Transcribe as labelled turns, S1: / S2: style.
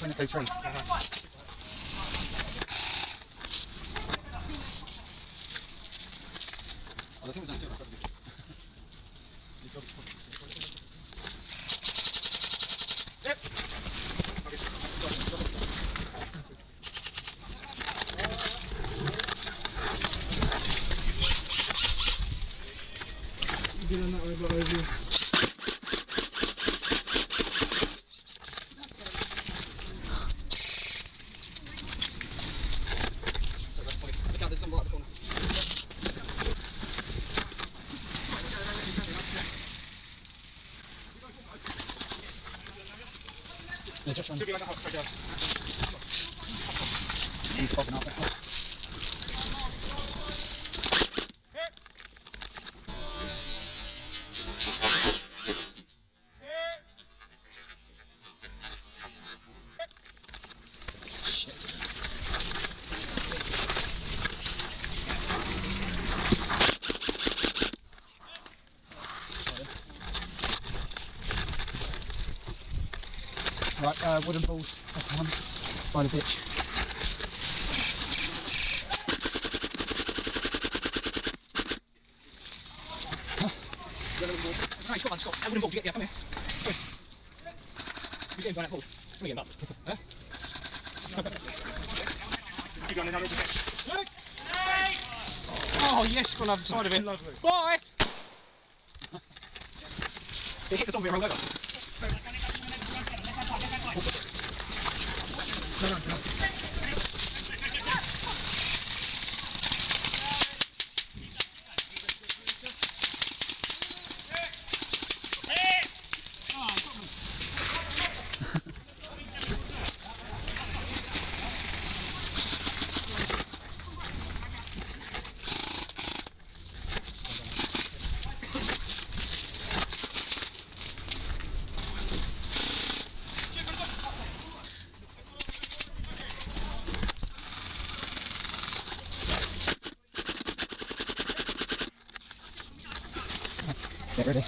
S1: between the two trees. I think there's only two of us. Yep. Get on that way, but over. Look out, there's some right at the corner. They're just running. He's popping up, that's it. Shit. Right, wooden balls, second one, by the ditch. Right, come on, Scott. That wooden ball, yeah, come here. Good. You're getting by that ball. Bring him up. Huh? Keep going, another bit. Oh, yes, gone over the side of it. Lovely. Bye! It hit the top of it, rolled over. No, no, no. Get ready.